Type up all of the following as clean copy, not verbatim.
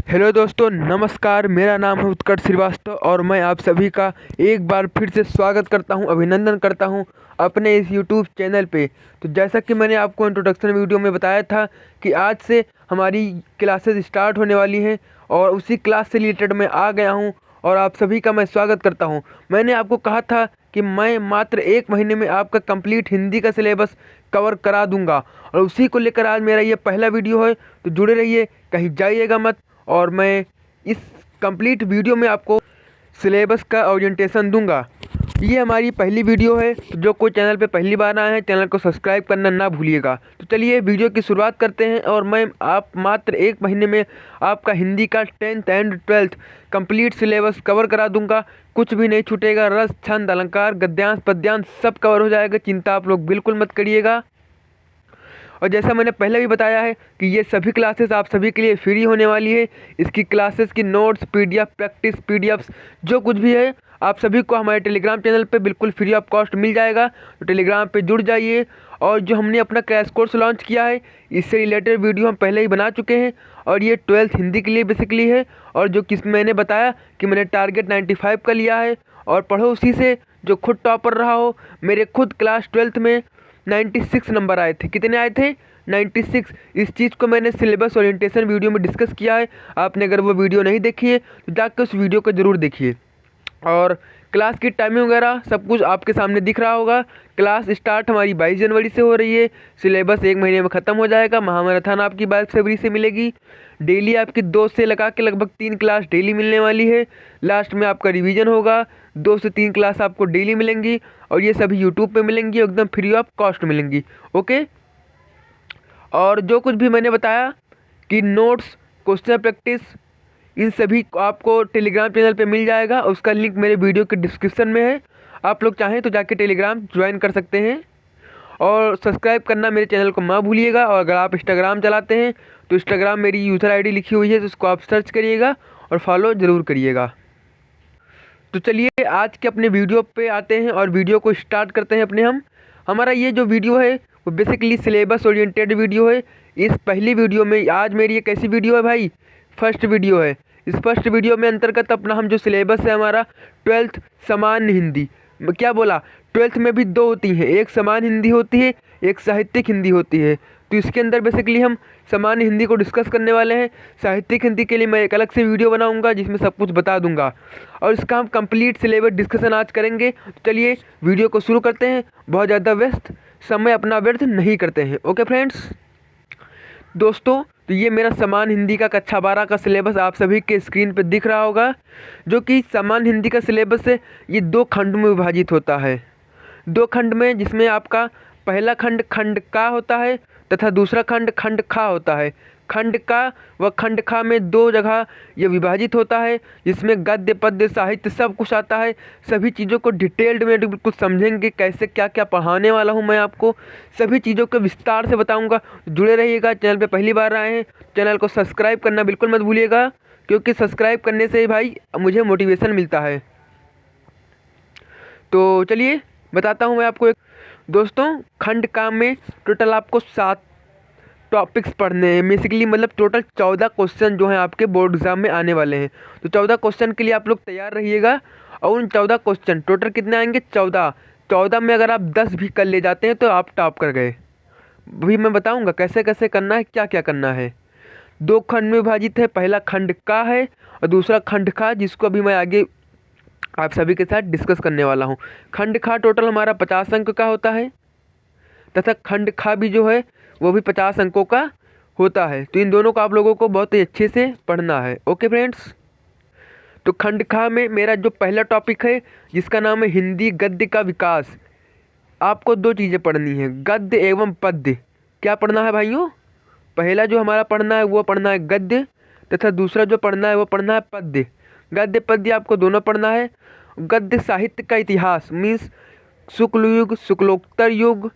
Hello दोस्तों, नमस्कार। मेरा नाम है उत्कर्ष श्रीवास्तव और मैं आप सभी का एक बार फिर से स्वागत करता हूं, अभिनंदन करता हूं अपने इस यूट्यूब चैनल पे। तो जैसा कि मैंने आपको इंट्रोडक्शन वीडियो में बताया था कि आज से हमारी क्लासेस स्टार्ट होने वाली हैं और उसी क्लास से रिलेटेड मैं आ गया हूं और आप सभी का मैं स्वागत करता हूं। मैंने आपको कहा था कि मैं मात्र 1 महीने में आपका कंप्लीट हिंदी का सिलेबस कवर करा दूंगा और उसी को लेकर आज मेरा ये पहला वीडियो है। तो जुड़े रहिए, कहीं जाइएगा मत। और मैं इस कंप्लीट वीडियो में आपको सिलेबस का ओरिएंटेशन दूंगा। ये हमारी पहली वीडियो है, तो जो कोई चैनल पे पहली बार आए हैं चैनल को सब्सक्राइब करना ना भूलिएगा। तो चलिए वीडियो की शुरुआत करते हैं और मैं आप मात्र 1 महीने में आपका हिंदी का 10th and 12th complete syllabus cover करा दूंगा। कुछ भी नहीं छूटेगा, रस, छंद, अलंकार, गद्यांश, पद्यांश सब कवर हो जाएगा। चिंता आप लोग बिल्कुल मत करिएगा। और जैसा मैंने पहले भी बताया है कि ये सभी क्लासेस आप सभी के लिए फ्री होने वाली है। इसकी क्लासेस की नोट्स, पीडीएफ, प्रैक्टिस पीडीएफ्स जो कुछ भी है आप सभी को हमारे टेलीग्राम चैनल पे बिल्कुल फ्री ऑफ कॉस्ट मिल जाएगा। तो टेलीग्राम पे जुड़ जाइए। और जो हमने अपना क्रैश कोर्स लॉन्च किया है इससे रिलेटेड वीडियो हम पहले ही बना चुके हैं और ये 12th हिंदी के लिए बेसिकली है। और जो किस मैंने बताया कि मैंने टारगेट 95 का लिया है और पढ़ो उसी से। जो खुद टॉपर रहा हो, मेरे खुद क्लास 12th में 96 नंबर आए थे। कितने आए थे? 96। इस चीज़ को मैंने सिलेबस ओरिएंटेशन वीडियो में डिस्कस किया है। आपने अगर वो वीडियो नहीं देखी है तो जाकर उस वीडियो को ज़रूर देखिए। और क्लास की टाइमिंग वगैरह सब कुछ आपके सामने दिख रहा होगा। क्लास स्टार्ट हमारी 22 जनवरी से हो रही है। सिलेबस 1 महीने में ख़त्म हो जाएगा। महामैराथन आपकी 22 फरवरी से मिलेगी। डेली आपकी 2 से लगा के लगभग 3 क्लास डेली मिलने वाली है। लास्ट में आपका रिवीजन होगा। 2 से 3 क्लास आपको डेली मिलेंगी और ये सभी यूट्यूब पे मिलेंगी, एकदम फ्री ऑफ कॉस्ट मिलेंगी। ओके। और जो कुछ भी मैंने बताया कि नोट्स, क्वेश्चन प्रैक्टिस, इन सभी को आपको टेलीग्राम चैनल पे मिल जाएगा। उसका लिंक मेरे वीडियो के डिस्क्रिप्शन में है। आप लोग चाहें तो जाके टेलीग्राम ज्वाइन कर सकते हैं। और सब्सक्राइब करना मेरे चैनल को मत भूलिएगा। और अगर आप इंस्टाग्राम चलाते हैं तो इंस्टाग्राम मेरी यूज़र आईडी लिखी हुई है, तो उसको आप सर्च करिएगा और फॉलो ज़रूर करिएगा। तो चलिए आज के अपने वीडियो पे आते हैं और वीडियो को स्टार्ट करते हैं अपने हम। हमारा ये जो वीडियो है वो बेसिकली सिलेबस ओरिएंटेड वीडियो है। इस पहली वीडियो में आज मेरी ये कैसी वीडियो है भाई? फर्स्ट वीडियो है। इस फर्स्ट वीडियो में अंतर्गत अपना हम जो सिलेबस है हमारा 12th सामान्य हिंदी, क्या बोला, 12th में भी 2 होती हैं, एक सामान्य हिंदी होती है, एक साहित्यिक हिंदी होती है। तो इसके अंदर बेसिकली हम सामान्य हिंदी को डिस्कस करने वाले हैं। साहित्यिक हिंदी के लिए मैं एक अलग से वीडियो बनाऊंगा जिसमें सब कुछ बता दूंगा और इसका हम कंप्लीट सिलेबस डिस्कशन आज करेंगे। तो चलिए वीडियो को शुरू करते हैं। बहुत ज़्यादा व्यस्त समय अपना व्यर्थ नहीं करते हैं। ओके फ्रेंड्स, दोस्तों, तो ये मेरा सामान्य हिंदी का कक्षा 12 का सिलेबस आप सभी के स्क्रीन पर दिख रहा होगा। जो कि सामान्य हिंदी का सिलेबस है ये 2 खंड में विभाजित होता है। 2 खंड में, जिसमें आपका पहला खंड खंड का होता है तथा दूसरा खंड खंड खा होता है। खंड का व खंड खा में 2 जगह ये विभाजित होता है, जिसमें गद्य, पद्य, साहित्य सब कुछ आता है। सभी चीज़ों को डिटेल्ड में बिल्कुल समझेंगे, कैसे क्या क्या पढ़ाने वाला हूँ मैं आपको। सभी चीज़ों को विस्तार से बताऊँगा। जुड़े रहिएगा। चैनल पे पहली बार आए हैं, चैनल को सब्सक्राइब करना बिल्कुल मत भूलिएगा, क्योंकि सब्सक्राइब करने से ही भाई मुझे मोटिवेशन मिलता है। तो चलिए बताता हूँ मैं आपको। दोस्तों, खंड काम में टोटल आपको 7 टॉपिक्स पढ़ने हैं बेसिकली, मतलब टोटल 14 क्वेश्चन जो हैं आपके बोर्ड एग्जाम में आने वाले हैं। तो 14 क्वेश्चन के लिए आप लोग तैयार रहिएगा। और उन 14 क्वेश्चन टोटल कितने आएंगे? 14 में अगर आप 10 भी कर ले जाते हैं तो आप टॉप कर गए। अभी मैं बताऊंगा कैसे कैसे करना है, क्या क्या करना है। 2 खंड में विभाजित है। पहला खंड का है और दूसरा खंड खा, जिसको अभी मैं आगे आप सभी के साथ डिस्कस करने वाला हूँ। खंड खा टोटल हमारा 50 अंक का होता है तथा खंड खा भी जो है वो भी 50 अंकों का होता है। तो इन दोनों को आप लोगों को बहुत ही अच्छे से पढ़ना है। ओके फ्रेंड्स, तो खंड खा में मेरा जो पहला टॉपिक है जिसका नाम है हिंदी गद्य का विकास। आपको 2 चीज़ें पढ़नी है, गद्य एवं पद्य। क्या पढ़ना है भाइयों? पहला जो हमारा पढ़ना है वो पढ़ना है गद्य तथा दूसरा जो पढ़ना है वो पढ़ना है पद्य। गद्य पद्य आपको दोनों पढ़ना है। गद्य साहित्य का इतिहास मीन्स शुक्ल युग, शुक्लोत्तर युग,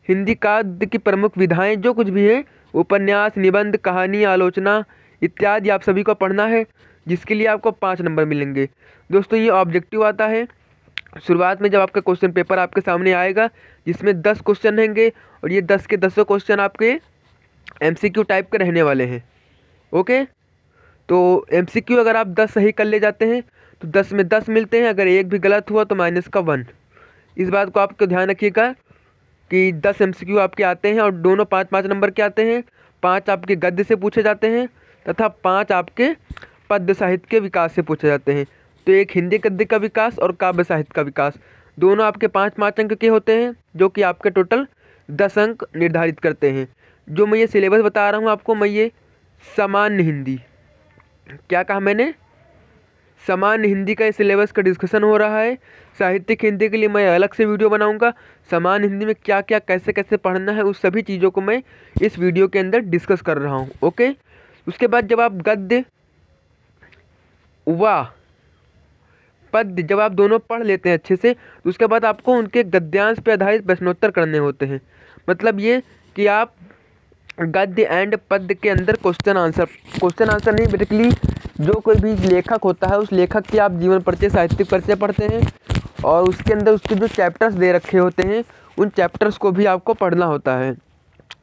हिंदी काव्य की प्रमुख विधाएं, जो कुछ भी है, उपन्यास, निबंध, कहानी, आलोचना इत्यादि आप सभी को पढ़ना है, जिसके लिए आपको 5 नंबर मिलेंगे। दोस्तों, ये ऑब्जेक्टिव आता है शुरुआत में जब आपका क्वेश्चन पेपर आपके सामने आएगा, जिसमें 10 क्वेश्चन रहेंगे और ये 10 के 10 क्वेश्चन आपके MCQ टाइप के रहने वाले हैं। ओके, तो MCQ अगर आप 10 सही कर ले जाते हैं तो 10 में 10 मिलते हैं, अगर एक भी गलत हुआ तो माइनस का 1। इस बात को आपको ध्यान रखिएगा कि 10 MCQ आपके आते हैं और दोनों 5-5 नंबर के आते हैं। 5 आपके गद्य से पूछे जाते हैं तथा 5 आपके पद्य साहित्य के विकास से पूछे जाते हैं। तो एक हिंदी गद्य का विकास और काव्य साहित्य का विकास दोनों आपके 5-5 अंक के होते हैं, जो कि आपके टोटल 10 अंक निर्धारित करते हैं। जो मैं ये सिलेबस बता रहा हूँ आपको, मैं ये सामान्य हिंदी, क्या कहा मैंने, सामान्य हिंदी का ये सिलेबस का डिस्कशन हो रहा है। साहित्यिक हिंदी के लिए मैं अलग से वीडियो बनाऊंगा। सामान्य हिंदी में क्या क्या कैसे कैसे पढ़ना है उस सभी चीज़ों को मैं इस वीडियो के अंदर डिस्कस कर रहा हूँ। ओके, उसके बाद जब आप गद्य व पद्य जब आप दोनों पढ़ लेते हैं अच्छे से, तो उसके बाद आपको उनके गद्यांश पर आधारित प्रश्नोत्तर करने होते हैं। मतलब ये कि आप गद्य एंड पद्य के अंदर क्वेश्चन आंसर नहीं, बेसिकली जो कोई भी लेखक होता है उस लेखक के आप जीवन परिचय साहित्यिक परिचय पढ़ते हैं और उसके अंदर उसके जो चैप्टर्स दे रखे होते हैं उन चैप्टर्स को भी आपको पढ़ना होता है।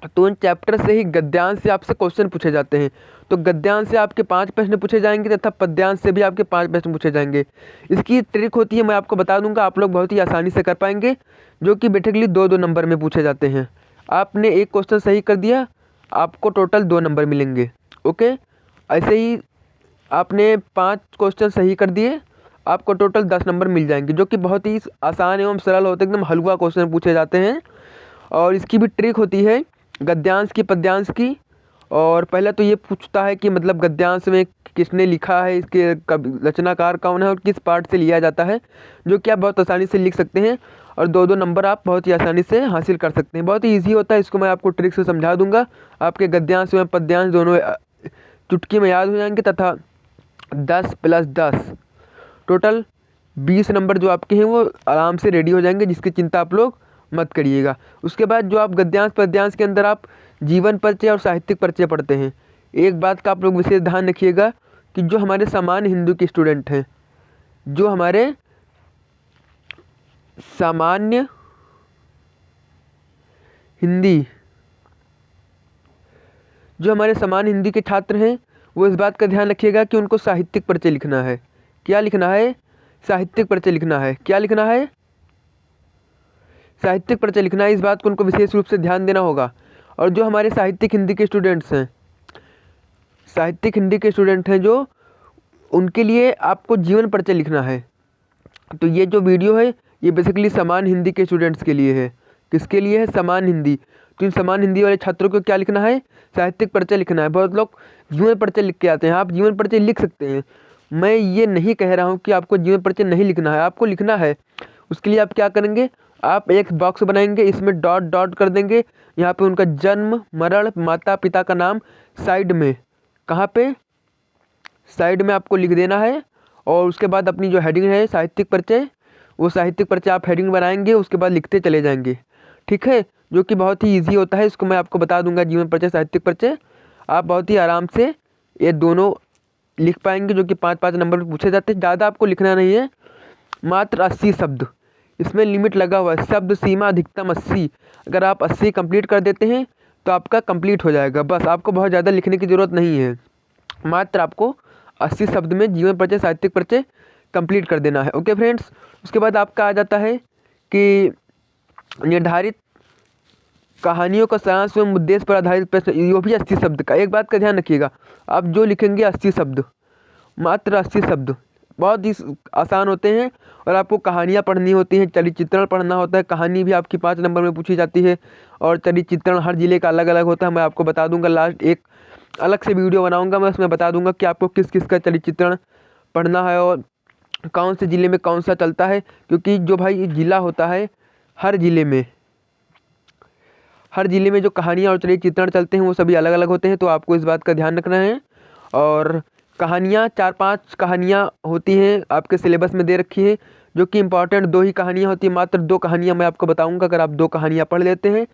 तो उन चैप्टर से ही गद्यांश से आपसे क्वेश्चन पूछे जाते हैं। तो गद्यांश से आपके 5 प्रश्न पूछे जाएंगे तथा पद्यांश से भी आपके 5 प्रश्न पूछे जाएंगे। इसकी ट्रिक होती है, मैं आपको बता दूंगा, आप लोग बहुत ही आसानी से कर पाएंगे, जो कि बेसिकली 2-2 नंबर में पूछे जाते हैं। आपने एक क्वेश्चन सही कर दिया, आपको टोटल 2 नंबर मिलेंगे। ओके, ऐसे ही आपने 5 क्वेश्चन सही कर दिए, आपको टोटल 10 नंबर मिल जाएंगे, जो कि बहुत ही आसान एवं सरल होते हैं, एकदम हलवा क्वेश्चन पूछे जाते हैं। और इसकी भी ट्रिक होती है गद्यांश की पद्यांश की। और पहले तो ये पूछता है कि मतलब गद्यांश में किसने लिखा है, इसके रचनाकार कौन है और किस पार्ट से लिया जाता है, जो कि आप बहुत आसानी से लिख सकते हैं और 2-2 नंबर आप बहुत ही आसानी से हासिल कर सकते हैं। बहुत ही ईजी होता है, इसको मैं आपको ट्रिक से समझा दूंगा। आपके गद्यांश में पद्यांश दोनों चुटकी में याद हो जाएंगे तथा 10 + 10 टोटल 20 नंबर जो आपके हैं वो आराम से रेडी हो जाएंगे, जिसकी चिंता आप लोग मत करिएगा। उसके बाद जो आप गद्यांश पद्यांश के अंदर आप जीवन परिचय और साहित्यिक परिचय पढ़ते हैं, एक बात का आप लोग विशेष ध्यान रखिएगा कि जो हमारे सामान्य हिंदी के स्टूडेंट हैं, जो हमारे सामान्य हिंदी के छात्र हैं, वो इस बात का ध्यान रखिएगा कि उनको साहित्यिक परिचय लिखना है। क्या लिखना है? साहित्यिक परिचय लिखना है। क्या लिखना है? साहित्यिक परिचय लिखना है। इस बात को उनको विशेष रूप से ध्यान देना होगा। और जो हमारे साहित्यिक हिंदी के स्टूडेंट्स हैं, साहित्यिक हिंदी के स्टूडेंट हैं जो, उनके लिए आपको जीवन परिचय लिखना है। तो ये जो वीडियो है ये बेसिकली सामान्य हिंदी के स्टूडेंट्स के लिए है। किसके लिए है? सामान्य हिंदी। तो इन सामान्य हिंदी वाले छात्रों को क्या लिखना है? साहित्यिक परिचय लिखना है। बहुत लोग जीवन परिचय लिख के आते हैं, आप जीवन परिचय लिख सकते हैं, मैं ये नहीं कह रहा हूँ कि आपको जीवन परिचय नहीं लिखना है, आपको लिखना है। उसके लिए आप क्या करेंगे, आप एक बॉक्स बनाएंगे, इसमें डॉट डॉट कर देंगे, यहाँ पे उनका जन्म, मरण, माता पिता का नाम साइड में, कहाँ पे? साइड में आपको लिख देना है। और उसके बाद अपनी जो हेडिंग है साहित्यिक परिचय, वो साहित्यिक परिचय आप हेडिंग बनाएंगे, उसके बाद लिखते चले जाएंगे। ठीक है, जो कि बहुत ही ईजी होता है, इसको मैं आपको बता दूंगा। जीवन परिचय साहित्यिक परिचय आप बहुत ही आराम से ये दोनों लिख पाएंगे, जो कि 5-5 नंबर पर पूछे जाते हैं। ज़्यादा आपको लिखना नहीं है, मात्र 80 शब्द इसमें लिमिट लगा हुआ है। शब्द सीमा अधिकतम 80, अगर आप 80 कंप्लीट कर देते हैं तो आपका कंप्लीट हो जाएगा। बस आपको बहुत ज़्यादा लिखने की ज़रूरत नहीं है, मात्र आपको 80 शब्द में जीवन परिचय साहित्यिक परिचय कंप्लीट कर देना है। ओके फ्रेंड्स, उसके बाद आपका आ जाता है कि निर्धारित कहानियों का सारांश एवं उद्देश्य पर आधारित प्रश्न, ये भी 80 शब्द का। एक बात का ध्यान रखिएगा, आप जो लिखेंगे 80 शब्द, मात्र 80 शब्द, बहुत ही आसान होते हैं। और आपको कहानियाँ पढ़नी होती हैं, चरित्र चित्रण पढ़ना होता है। कहानी भी आपकी 5 नंबर में पूछी जाती है और चरित्र चित्रण हर जिले का अलग अलग होता है। मैं आपको बता दूंगा, लास्ट एक अलग से वीडियो बनाऊंगा, मैं उसमें बता दूंगा कि आपको किस किस का चरित्र चित्रण पढ़ना है और कौन से ज़िले में कौन सा चलता है। क्योंकि जो भाई ज़िला होता है, हर ज़िले में जो कहानियाँ और चरित्र चित्रण चलते हैं वो सभी अलग अलग होते हैं, तो आपको इस बात का ध्यान रखना है। और कहानियाँ 4-5 कहानियाँ होती हैं, आपके सिलेबस में दे रखी है, जो कि इम्पॉर्टेंट 2 ही कहानियाँ होती हैं। मात्र 2 कहानियाँ मैं आपको बताऊँगा, अगर आप 2 कहानियाँ पढ़ लेते हैं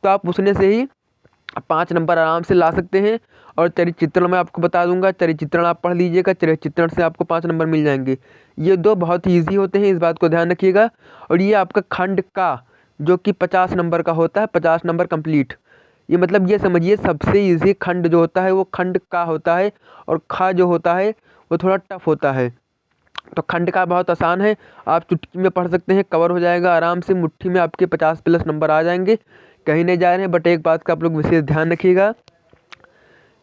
तो आप उसमें से ही 5 नंबर आराम से ला सकते हैं। और चरित्र चित्रण मैं आपको बता दूंगा, चरित्र चित्रण आप पढ़ लीजिएगा, चरित्र चित्रण से आपको 5 नंबर मिल जाएंगे। ये 2 बहुत ही ईजी होते हैं, इस बात को ध्यान रखिएगा। और ये आपका खंड का जो कि 50 नंबर का होता है, 50 नंबर कंप्लीट, ये मतलब ये समझिए सबसे इजी खंड जो होता है वो खंड का होता है, और खा जो होता है वो थोड़ा टफ होता है। तो खंड का बहुत आसान है, आप चुटकी में पढ़ सकते हैं, कवर हो जाएगा आराम से, मुट्ठी में आपके 50+ नंबर आ जाएंगे, कहीं नहीं जा रहे हैं। बट एक बात का आप लोग विशेष ध्यान रखिएगा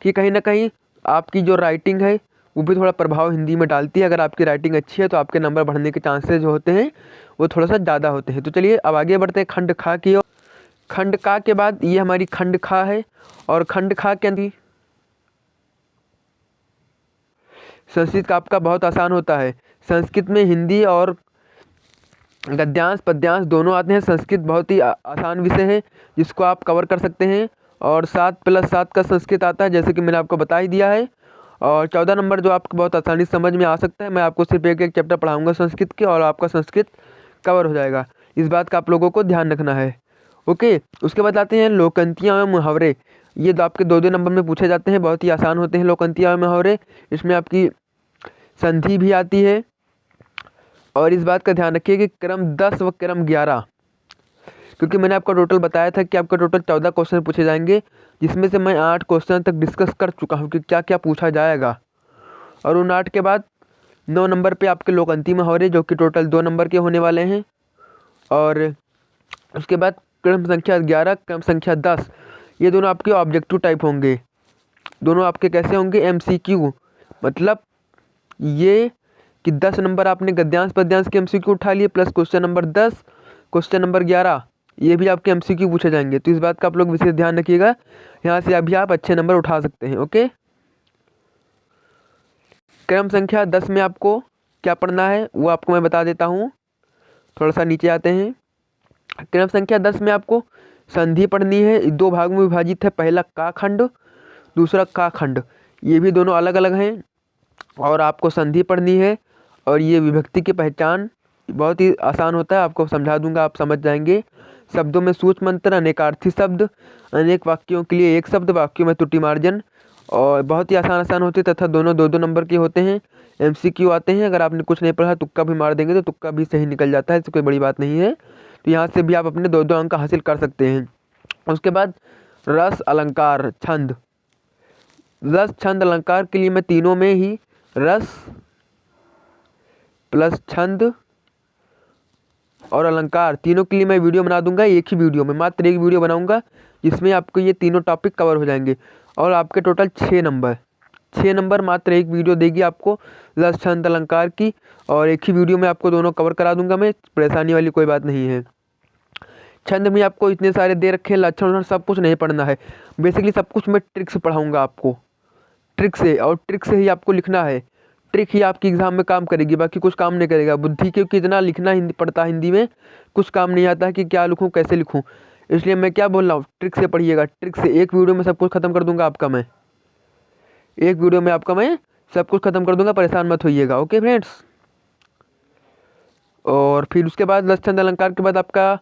कि कहीं ना कहीं आपकी जो राइटिंग है वो भी थोड़ा प्रभाव हिंदी में डालती है। अगर आपकी राइटिंग अच्छी है तो आपके नंबर बढ़ने के चांसेस जो होते हैं वो थोड़ा सा ज़्यादा होते हैं। तो चलिए अब आगे बढ़ते हैं खंड खा की ओर। खंड का के बाद ये हमारी खंड खा है, और खंड खा के अंदर संस्कृत का आपका बहुत आसान होता है। संस्कृत में हिंदी और गद्यांश पद्यांश दोनों आते हैं। संस्कृत बहुत ही आसान विषय है जिसको आप कवर कर सकते हैं, और 7+7 का संस्कृत आता है जैसे कि मैंने आपको बता ही दिया है। और 14 नंबर जो आपको बहुत आसानी से समझ में आ सकता है, मैं आपको सिर्फ एक एक चैप्टर पढ़ाऊंगा संस्कृत के, और आपका संस्कृत कवर हो जाएगा। इस बात का आप लोगों को ध्यान रखना है। ओके, उसके बाद आते हैं लोकंतियाँ और मुहावरे। ये तो आपके 2-2 नंबर में पूछे जाते हैं, बहुत ही आसान होते हैं लोकंतियाँ और मुहावरे। इसमें आपकी संधि भी आती है, और इस बात का ध्यान रखिए कि क्रम 10 व क्रम 11, क्योंकि मैंने आपका टोटल बताया था कि आपका टोटल 14 क्वेश्चन पूछे जाएंगे, जिसमें से मैं 8 क्वेश्चन तक डिस्कस कर चुका हूँ कि क्या क्या पूछा जाएगा। और उन 8 के बाद 9 नंबर पे आपके लोकंती मुहावरे जो कि टोटल 2 नंबर के होने वाले हैं। और उसके बाद क्रम संख्या 11, क्रम संख्या 10, ये दोनों आपके ऑब्जेक्टिव टाइप होंगे। दोनों आपके कैसे होंगे? MCQ, मतलब ये कि 10 नंबर आपने गद्यांश पद्यांश के MCQ उठा लिए, plus question number 10, question number 11, ये भी आपके MCQ पूछे जाएंगे। तो इस बात का आप लोग विशेष ध्यान रखिएगा, यहाँ से अभी आप अच्छे नंबर उठा सकते हैं। ओके, क्रम संख्या 10 में आपको क्या पढ़ना है वो आपको मैं बता देता हूँ। थोड़ा सा नीचे आते हैं। क्रम संख्या 10 में आपको संधि पढ़नी है। 2 भाग में विभाजित है, पहला का खंड, दूसरा का खंड। ये भी दोनों अलग अलग हैं, और आपको संधि पढ़नी है। और ये विभक्ति की पहचान बहुत ही आसान होता है, आपको समझा दूंगा, आप समझ जाएंगे। शब्दों में सूक्ष्म अंतर, अनेकार्थी शब्द, अनेक वाक्यों के लिए एक शब्द, वाक्यों में त्रुटि मार्जन, और बहुत ही आसान होते हैं, तथा दोनों 2-2 नंबर के होते हैं। MCQ आते हैं, अगर आपने कुछ नहीं पढ़ा तुक्का भी मार देंगे तो तुक्का भी सही निकल जाता है, इससे कोई बड़ी बात नहीं है। तो यहाँ से भी आप अपने 2-2 अंक हासिल कर सकते हैं। उसके बाद रस अलंकार छंद। रस छंद अलंकार के लिए मैं तीनों में ही रस प्लस छंद और अलंकार तीनों के लिए मैं वीडियो बना दूंगा। एक ही वीडियो में, मात्र एक वीडियो बनाऊंगा जिसमें आपको ये तीनों टॉपिक कवर हो जाएंगे। और आपके टोटल 6 नंबर मात्र एक वीडियो देगी आपको रस छंद अलंकार की, और एक ही वीडियो में आपको दोनों कवर करा दूंगा मैं, परेशानी वाली कोई बात नहीं है। छंद में आपको इतने सारे दे रखे हैं, लक्षण सब कुछ नहीं पढ़ना है। बेसिकली सब कुछ मैं ट्रिक से पढ़ाऊँगा आपको, ट्रिक से, और ट्रिक से ही आपको लिखना है। ट्रिक ही आपकी एग्जाम में काम करेगी, बाकी कुछ काम नहीं करेगा। बुद्धि क्योंकि इतना लिखना हिंदी पड़ता है, हिंदी में कुछ काम नहीं आता है कि क्या लिखूँ कैसे लिखूँ। इसलिए मैं क्या बोल रहा हूँ, ट्रिक से पढ़िएगा। ट्रिक से एक वीडियो में सब कुछ खत्म कर दूंगा आपका मैं, एक वीडियो में आपका मैं सब कुछ खत्म कर दूंगा, परेशान मत होइएगा। ओके फ्रेंड्स, और फिर उसके बाद रस छंद अलंकार के बाद आपका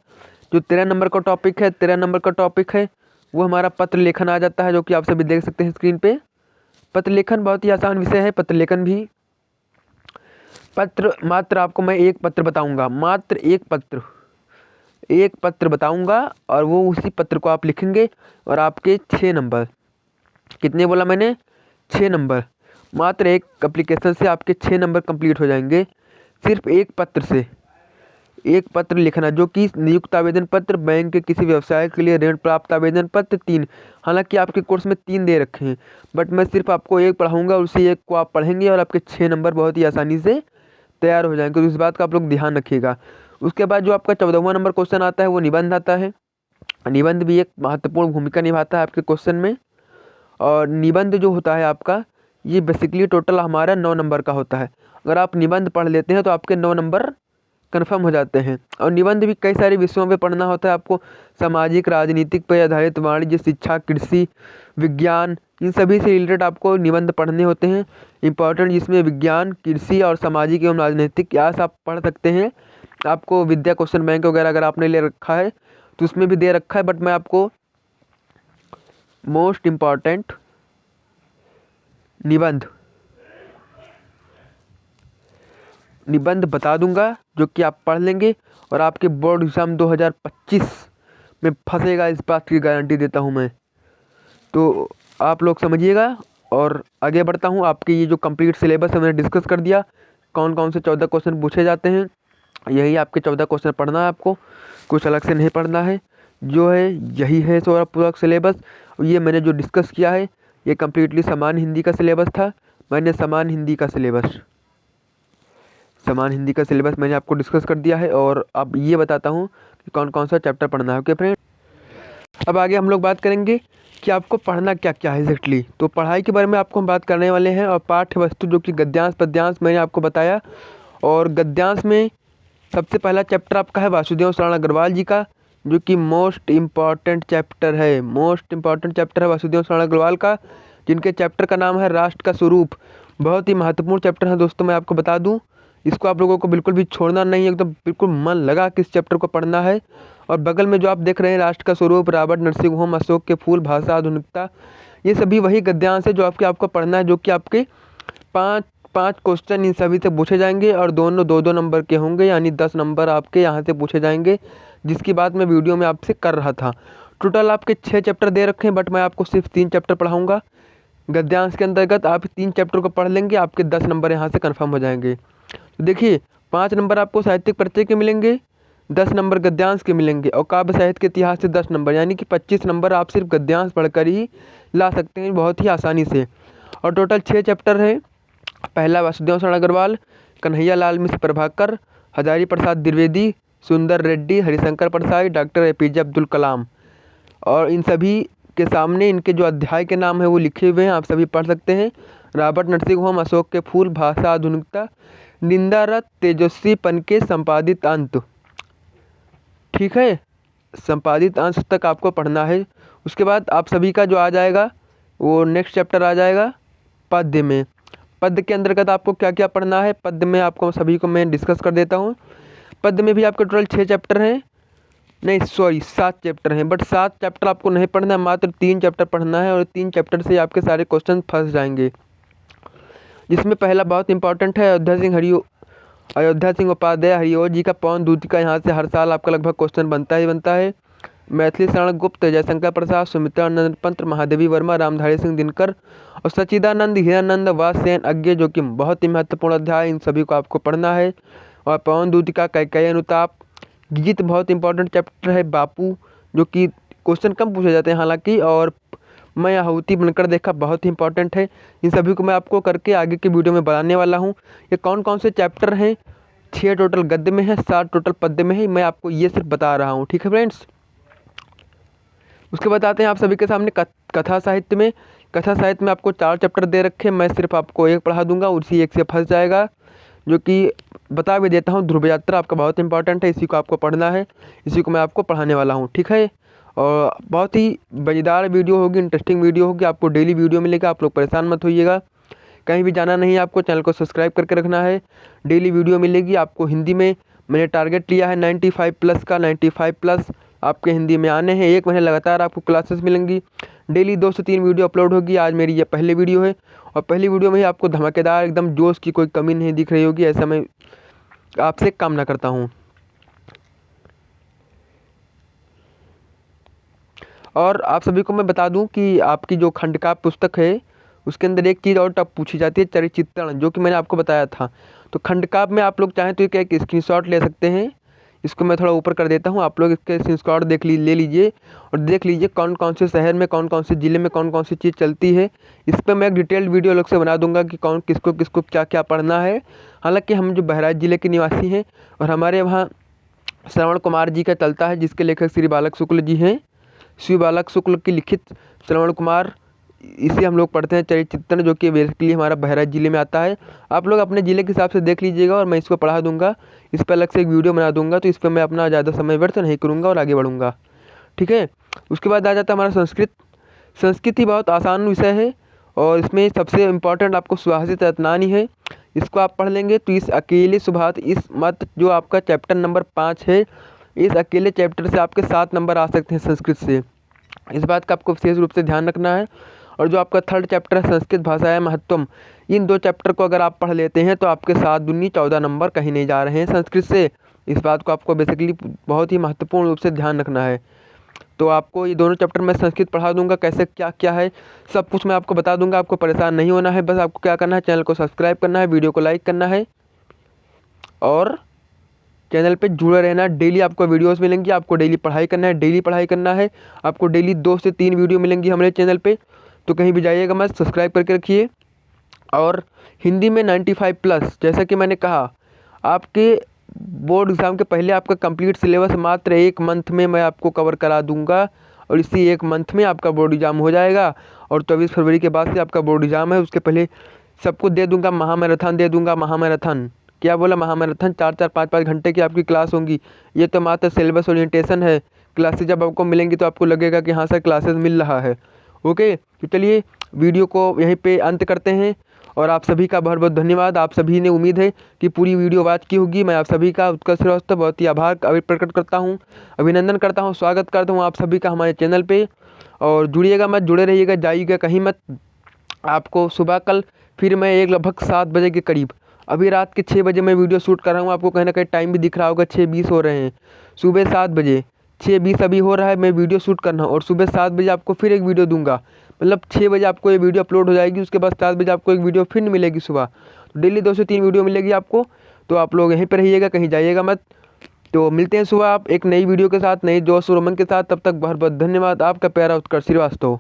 जो 13 नंबर का टॉपिक है, 13 नंबर का टॉपिक है वो हमारा पत्र लेखन आ जाता है, जो कि आप सभी देख सकते हैं स्क्रीन पे। पत्र लेखन बहुत ही आसान विषय है। पत्र लेखन भी मात्र आपको मैं एक पत्र बताऊंगा, मात्र एक पत्र बताऊंगा, और वो उसी पत्र को आप लिखेंगे, और आपके 6 नंबर, कितने बोला मैंने? 6 नंबर, मात्र एक एप्लीकेशन से आपके 6 नंबर कंप्लीट हो जाएंगे, सिर्फ एक पत्र से। एक पत्र लिखना जो कि नियुक्त आवेदन पत्र, बैंक के किसी व्यवसाय के लिए ऋण प्राप्त आवेदन पत्र, 3। हालांकि आपके कोर्स में 3 दे रखे हैं, बट मैं सिर्फ आपको एक पढ़ाऊंगा, उसी एक को आप पढ़ेंगे और आपके 6 नंबर बहुत ही आसानी से तैयार हो जाएंगे। तो इस बात का आप लोग ध्यान रखिएगा। उसके बाद जो आपका 14वां नंबर क्वेश्चन आता है वो निबंध आता है। निबंध भी एक महत्वपूर्ण भूमिका निभाता है आपके क्वेश्चन में। और निबंध जो होता है आपका, ये बेसिकली टोटल हमारा 9 नंबर का होता है। अगर आप निबंध पढ़ लेते हैं तो आपके 9 नंबर कन्फर्म हो जाते हैं। और निबंध भी कई सारे विषयों पे पढ़ना होता है आपको, सामाजिक राजनीतिक पर आधारित, वाणिज्य, शिक्षा, कृषि, विज्ञान, इन सभी से रिलेटेड आपको निबंध पढ़ने होते हैं इंपॉर्टेंट, जिसमें विज्ञान, कृषि और सामाजिक एवं राजनीतिक इतिहास आप पढ़ सकते हैं। आपको विद्या क्वेश्चन बैंक वगैरह अगर आपने ले रखा है तो उसमें भी दे रखा है, बट मैं आपको मोस्ट इम्पॉर्टेंट निबंध बता दूंगा, जो कि आप पढ़ लेंगे और आपके बोर्ड एग्जाम 2025 में फंसेगा, इस बात की गारंटी देता हूं मैं। तो आप लोग समझिएगा। और आगे बढ़ता हूँ। आपके ये जो कंप्लीट सिलेबस है मैंने डिस्कस कर दिया, कौन कौन से 14 क्वेश्चन पूछे जाते हैं। यही आपके 14 क्वेश्चन पढ़ना है आपको, कुछ अलग से नहीं पढ़ना है। जो है यही है सारा पूरा सिलेबस। ये मैंने जो डिस्कस किया है ये कम्प्लीटली समान हिंदी का सिलेबस था। मैंने समान हिंदी का सिलेबस मैंने आपको डिस्कस कर दिया है। और अब ये बताता हूँ कि कौन कौन सा चैप्टर पढ़ना है। ओके फ्रेंड, अब आगे हम लोग बात करेंगे कि आपको पढ़ना क्या क्या है एग्जैक्टली। तो पढ़ाई के बारे में आपको हम बात करने वाले हैं। और पाठ्य वस्तु जो कि गद्यांश पद्यांश मैंने आपको बताया। और गद्यांश में सबसे पहला चैप्टर आपका है वासुदेव शरण अग्रवाल जी का, जो कि मोस्ट इम्पॉर्टेंट चैप्टर है। वासुदेव शरण अग्रवाल का, जिनके चैप्टर का नाम है राष्ट्र का स्वरूप। बहुत ही महत्वपूर्ण चैप्टर है दोस्तों, मैं आपको बता दूं। इसको आप लोगों को बिल्कुल भी छोड़ना नहीं है, एकदम बिल्कुल मन लगा कि इस चैप्टर को पढ़ना है। और बगल में जो आप देख रहे हैं राष्ट्र का स्वरूप, रॉबर्ट नरसिंह होम, अशोक के फूल, भाषा आधुनिकता, ये सभी वही गद्यांश है जो आपको पढ़ना है। जो कि आपके पाँच क्वेश्चन इन सभी से पूछे जाएंगे और दोनों 2-2 नंबर के होंगे, यानी 10 नंबर आपके यहाँ से पूछे जाएंगे, जिसकी बात मैं वीडियो में आपसे कर रहा था। टोटल आपके 6 चैप्टर दे रखे हैं, बट मैं आपको सिर्फ 3 चैप्टर पढ़ाऊँगा गद्यांश के अंतर्गत। आप 3 चैप्टर को पढ़ लेंगे, आपके 10 नंबर यहाँ से कन्फर्म हो जाएंगे। तो देखिए, 5 नंबर आपको साहित्यिक परिचय के मिलेंगे, 10 नंबर गद्यांश के मिलेंगे, और काव्य साहित्य के इतिहास से 10 नंबर, यानी कि 25 नंबर आप सिर्फ गद्यांश पढ़कर ही ला सकते हैं बहुत ही आसानी से। और टोटल 6 चैप्टर हैं। पहला वासुदेव शरण अग्रवाल, कन्हैया लाल मिश्र प्रभाकर, हजारी प्रसाद द्विवेदी, सुंदर रेड्डी, हरिशंकर प्रसाद, डॉक्टर APJ अब्दुल कलाम। और इन सभी के सामने इनके जो अध्याय के नाम है वो लिखे हुए हैं, आप सभी पढ़ सकते हैं। रॉबर्ट नरसिंह होम, अशोक के फूल, भाषा आधुनिकता, निंदारत तेजस्वीपन के संपादित अंत। ठीक है, संपादित अंश तक आपको पढ़ना है। उसके बाद आप सभी का जो आ जाएगा वो नेक्स्ट चैप्टर आ जाएगा पद्य में। पद्य के अंतर्गत आपको क्या क्या पढ़ना है, पद्य में आपको सभी को मैं डिस्कस कर देता हूँ। पद्य में भी आपके टोटल 6 चैप्टर हैं, नहीं सॉरी 7 चैप्टर हैं, बट 7 चैप्टर आपको नहीं पढ़ना है, मात्र 3 चैप्टर पढ़ना है। और 3 चैप्टर से आपके सारे क्वेश्चन फंस जाएंगे। जिसमें पहला बहुत इंपॉर्टेंट है अयोध्या सिंह उपाध्याय हरिओ जी का पवन दूती का। यहाँ से हर साल आपका लगभग क्वेश्चन बनता है। मैथिली शरण गुप्त, जयशंकर प्रसाद, सुमित्रानंद पंत, महादेवी वर्मा, रामधारी सिंह दिनकर और सच्चिदानंद हीरानंद वासेन अज्ञे, जो कि बहुत ही महत्वपूर्ण अध्याय, इन सभी को आपको पढ़ना है। और पवन दूती का कैकेयी अनुताप, गीत बहुत इंपॉर्टेंट चैप्टर है। बापू, जो कि क्वेश्चन कम पूछे जाते हैं हालांकि, और मैं आहुति बनकर देखा, बहुत ही इंपॉर्टेंट है। इन सभी को मैं आपको करके आगे के वीडियो में बताने वाला हूँ। ये कौन कौन से चैप्टर हैं, 6 टोटल गद्य में है, 7 टोटल पद्य में है, मैं आपको ये सिर्फ बता रहा हूँ। ठीक है फ्रेंड्स, उसके बाद आते हैं आप सभी के सामने कथा साहित्य में। कथा साहित्य में आपको 4 चैप्टर दे रखे हैं, मैं सिर्फ आपको एक पढ़ा दूंगा, उसी एक से फंस जाएगा। जो कि बता भी देता हूँ, ध्रुव यात्रा आपका बहुत इंपॉर्टेंट है, इसी को आपको पढ़ना है, इसी को मैं आपको पढ़ाने वाला हूँ। ठीक है, और बहुत ही मज़ेदार वीडियो होगी, इंटरेस्टिंग वीडियो होगी, आपको डेली वीडियो मिलेगा, आप लोग परेशान मत होइएगा। कहीं भी जाना नहीं है आपको, चैनल को सब्सक्राइब करके रखना है, डेली वीडियो मिलेगी आपको। हिंदी में मैंने टारगेट लिया है 95 प्लस का, 95 प्लस आपके हिंदी में आने हैं। 1 महीने लगातार आपको क्लासेस मिलेंगी, डेली 2 से 3 वीडियो अपलोड होगी। आज मेरी ये पहली वीडियो है, और पहली वीडियो में ही आपको धमाकेदार एकदम जोश की कोई कमी नहीं दिख रही होगी, ऐसा मैं आपसे कामना करता हूँ। और आप सभी को मैं बता दूं कि आपकी जो खंडकाव्य पुस्तक है उसके अंदर एक चीज़ और टफ पूछी जाती है, चरिचित्रण, जो कि मैंने आपको बताया था। तो खंडकाव्य में आप लोग चाहें तो एक स्क्रीनशॉट ले सकते हैं। इसको मैं थोड़ा ऊपर कर देता हूँ, आप लोग इसके स्क्रीनशॉट ले लीजिए और देख लीजिए कौन कौन से शहर में, कौन कौन से ज़िले में कौन कौन सी चीज़ चलती है। इस पर मैं एक डिटेल्ड वीडियो अलग से बना दूंगा कि कौन किसको किसको क्या क्या पढ़ना है। हालाँकि हम जो बहराइच ज़िले के निवासी हैं और हमारे वहाँ श्रवण कुमार जी का चलता है, जिसके लेखक श्री बालक शुक्ल जी हैं। श्री बालक शुक्ल की लिखित श्रवण कुमार, इसे हम लोग पढ़ते हैं चरिचित्रण, जो कि बेसिकली हमारा बहराइच ज़िले में आता है। आप लोग अपने ज़िले के हिसाब से देख लीजिएगा, और मैं इसको पढ़ा दूंगा, इस पर अलग से एक वीडियो बना दूंगा। तो इस पर मैं अपना ज़्यादा समय व्यर्थ नहीं करूँगा और आगे बढ़ूँगा। ठीक है, उसके बाद आ जाता है हमारा संस्कृत। संस्कृत ही बहुत आसान विषय है, और इसमें सबसे इम्पॉर्टेंट आपको सुभाषित रत्नानी है। इसको आप पढ़ लेंगे तो इस अकेले इस मत जो आपका चैप्टर नंबर 5 है, इस अकेले चैप्टर से आपके 7 नंबर आ सकते हैं संस्कृत से। इस बात का आपको विशेष रूप से ध्यान रखना है। और जो आपका 3rd चैप्टर है संस्कृत भाषाएं महत्वम, इन 2 चैप्टर को अगर आप पढ़ लेते हैं तो आपके 7 दूनी 14 नंबर कहीं नहीं जा रहे हैं संस्कृत से। इस बात को आपको बेसिकली बहुत ही महत्वपूर्ण रूप से ध्यान रखना है। तो आपको ये दोनों चैप्टर मैं संस्कृत पढ़ा दूंगा, कैसे क्या क्या है सब कुछ मैं आपको बता दूंगा। आपको परेशान नहीं होना है, बस आपको क्या करना है, चैनल को सब्सक्राइब करना है, वीडियो को लाइक करना है और चैनल पे जुड़े रहना। डेली आपको वीडियोस मिलेंगी, आपको डेली पढ़ाई करना है, डेली पढ़ाई करना है। आपको डेली 2 से 3 वीडियो मिलेंगी हमारे चैनल पे, तो कहीं भी जाइएगा मत, सब्सक्राइब करके रखिए। और हिंदी में 95 प्लस, जैसा कि मैंने कहा, आपके बोर्ड एग्ज़ाम के पहले आपका कंप्लीट सिलेबस मात्र 1 मंथ में मैं आपको कवर करा दूंगा और इसी 1 मंथ में आपका बोर्ड एग्ज़ाम हो जाएगा। और 24 फरवरी के बाद से आपका बोर्ड एग्ज़ाम है, उसके पहले सबको दे दूंगा, महामैराथन दे दूंगा। महामैराथन क्या बोला, महामैराथन 4-4 5-5 घंटे की आपकी क्लास होंगी। ये तो मात्र सिलेबस ओरिएंटेशन है। क्लासेज जब आपको मिलेंगी तो आपको लगेगा कि हाँ सर क्लासेस मिल रहा है। ओके, तो चलिए वीडियो को यहीं पे अंत करते हैं और आप सभी का बहुत बहुत धन्यवाद। आप सभी ने उम्मीद है कि पूरी वीडियो वॉच की होगी। मैं आप सभी का उत्कर्ष श्रीवास्तव बहुत ही आभार प्रकट करता हूँ, अभिनंदन करता हूँ, स्वागत करता हूँ आप सभी का हमारे चैनल पे। और जुड़िएगा मत, जुड़े रहिएगा, जाइएगा कहीं मत। आपको सुबह कल फिर मैं एक लगभग 7 बजे के करीब, अभी रात के 6 बजे मैं वीडियो शूट कर रहा हूँ, आपको कहीं ना कहीं टाइम भी दिख रहा होगा, 6:20 हो रहे हैं। सुबह 7 बजे, 6:20 अभी हो रहा है, मैं वीडियो शूट करना हूँ और सुबह 7 बजे आपको फिर एक वीडियो दूंगा। मतलब 6 बजे आपको ये वीडियो अपलोड हो जाएगी, उसके बाद 7 बजे आपको एक वीडियो फिर मिलेगी सुबह। तो डेली 2 से 3 वीडियो मिलेगी आपको, तो आप लोग यहीं पर रहिएगा, कहीं जाइएगा मत। तो मिलते हैं सुबह आप एक नई वीडियो के साथ, नई जोश और उमंग के साथ। तब तक बहुत बहुत धन्यवाद। आपका प्यारा उत्कर्ष श्रीवास्तव।